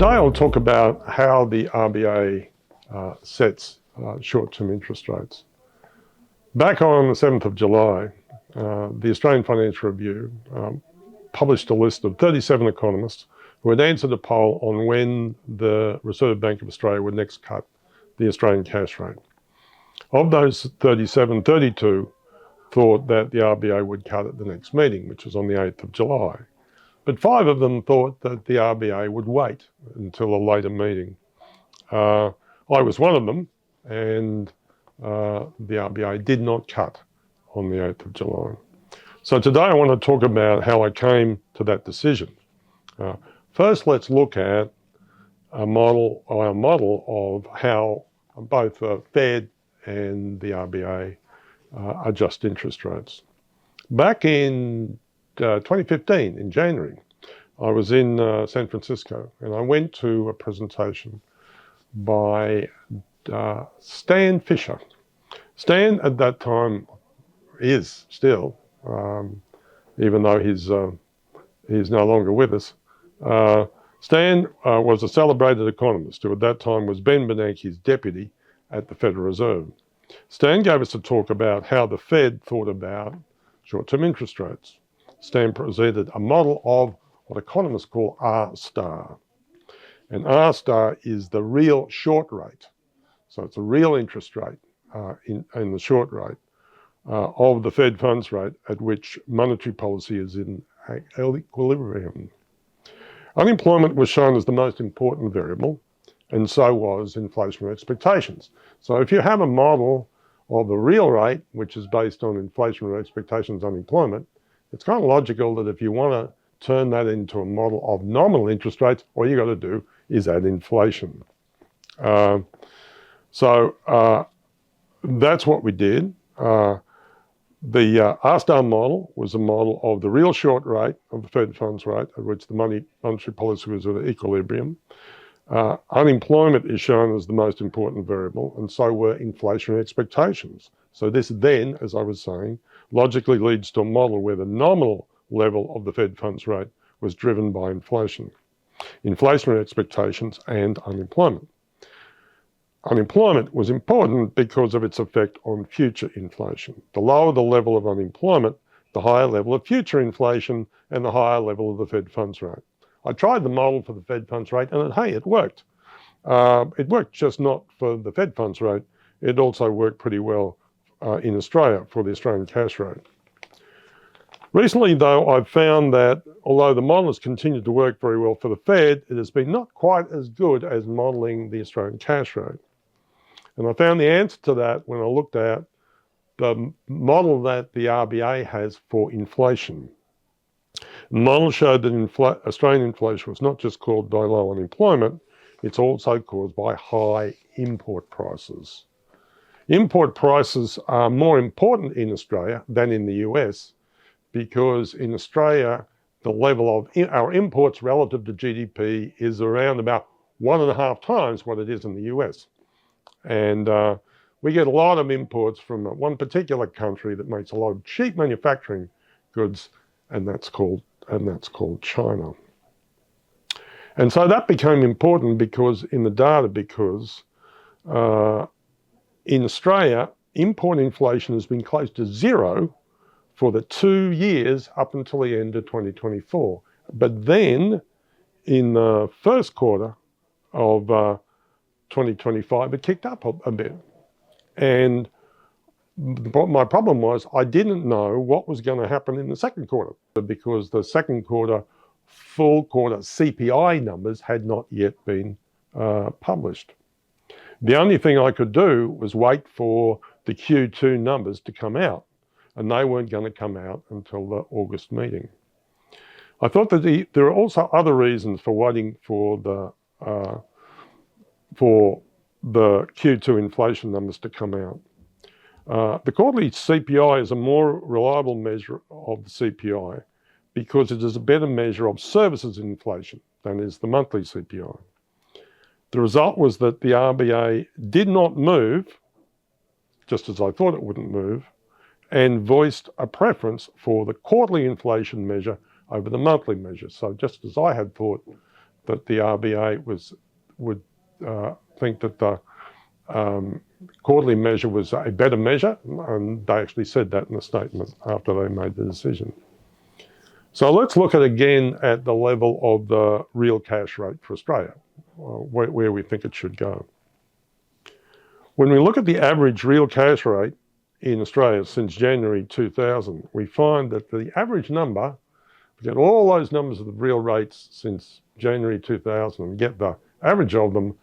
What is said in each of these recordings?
Today I'll talk about how the RBA sets short-term interest rates. Back on the 7th of July, the Australian Financial Review published a list of 37 economists who had answered a poll on when the Reserve Bank of Australia would next cut the Australian cash rate. Of those 37, 32 thought that the RBA would cut at the next meeting, which was on the 8th of July. But 5 of them thought that the RBA would wait until a later meeting. I was one of them, and the RBA did not cut on the 8th of July. So today I want to talk about how I came to that decision. First, let's look at our model of how both the Fed and the RBA adjust interest rates. Back in 2015, in January, I was in San Francisco, and I went to a presentation by Stan Fisher. Stan at that time is still, even though he's no longer with us. Stan was a celebrated economist who at that time was Ben Bernanke's deputy at the Federal Reserve. Stan gave us a talk about how the Fed thought about short-term interest rates. Stan presented a model of what economists call R star. And R star is the real short rate. So it's a real interest rate in the short rate of the Fed funds rate at which monetary policy is in equilibrium. Unemployment was shown as the most important variable, and so was inflationary expectations. So if you have a model of the real rate, which is based on inflationary expectations unemployment, it's kind of logical that if you want to turn that into a model of nominal interest rates, all you got to do is add inflation. So that's what we did. The R-star model was a model of the real short rate of the Fed funds rate at which the monetary policy was at equilibrium. Unemployment is shown as the most important variable, and so were inflationary expectations. So this then, as I was saying, logically leads to a model where the nominal level of the Fed funds rate was driven by inflation, inflationary expectations, and unemployment. Unemployment was important because of its effect on future inflation. The lower the level of unemployment, the higher level of future inflation and the higher level of the Fed funds rate. I tried the model for the Fed funds rate and it worked. It worked just not for the Fed funds rate. It also worked pretty well in Australia for the Australian cash rate. Recently, though, I've found that although the model has continued to work very well for the Fed, it has been not quite as good as modelling the Australian cash rate. And I found the answer to that when I looked at the model that the RBA has for inflation. The model showed that Australian inflation was not just caused by low unemployment, it's also caused by high import prices. Import prices are more important in Australia than in the US because in Australia, the level of our imports relative to GDP is around about 1.5 times what it is in the US. And we get a lot of imports from one particular country that makes a lot of cheap manufacturing goods, and that's called China. And so that became important because in the data, because in Australia, import inflation has been close to zero for the 2 years up until the end of 2024. But then in the first quarter of 2025, it kicked up a bit. And my problem was I didn't know what was going to happen in the second quarter because the second quarter, full quarter CPI numbers had not yet been published. The only thing I could do was wait for the Q2 numbers to come out, and they weren't going to come out until the August meeting. I thought that there are also other reasons for waiting for the Q2 inflation numbers to come out. The quarterly CPI is a more reliable measure of the CPI because it is a better measure of services inflation than is the monthly CPI. The result was that the RBA did not move, just as I thought it wouldn't move, and voiced a preference for the quarterly inflation measure over the monthly measure. So just as I had thought that the RBA would think that the quarterly measure was a better measure, and they actually said that in the statement after they made the decision. So let's look again at the level of the real cash rate for Australia, where we think it should go. When we look at the average real cash rate in Australia since January 2000, we find that the average number, we get all those numbers of the real rates since January 2000 and get the average of them,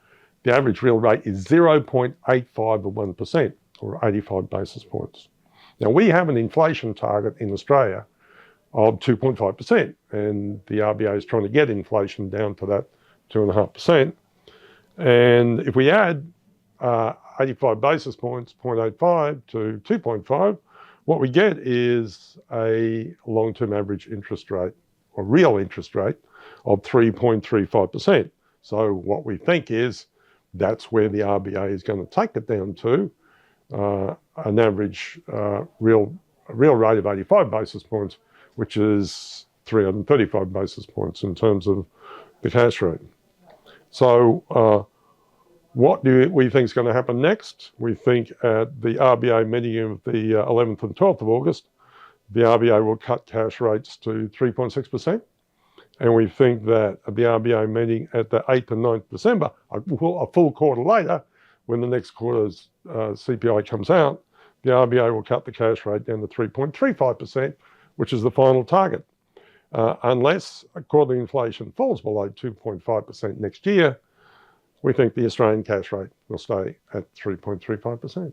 the average real rate is 0.85%, or 85 basis points. Now, we have an inflation target in Australia of 2.5%, and the RBA is trying to get inflation down to that 2.5%. And if we add 85 basis points, 0.85 to 2.5, what we get is a long-term average interest rate, or real interest rate, of 3.35%. So what we think is that's where the RBA is going to take it down to, an average real rate of 85 basis points, which is 335 basis points in terms of the cash rate. So what do we think is going to happen next? We think at the RBA meeting of the 11th and 12th of August, the RBA will cut cash rates to 3.6%. And we think that at the RBA meeting at the 8th and 9th of December, a full quarter later, when the next quarter's CPI comes out, the RBA will cut the cash rate down to 3.35%, which is the final target. Unless quarterly inflation falls below 2.5% next year, we think the Australian cash rate will stay at 3.35%.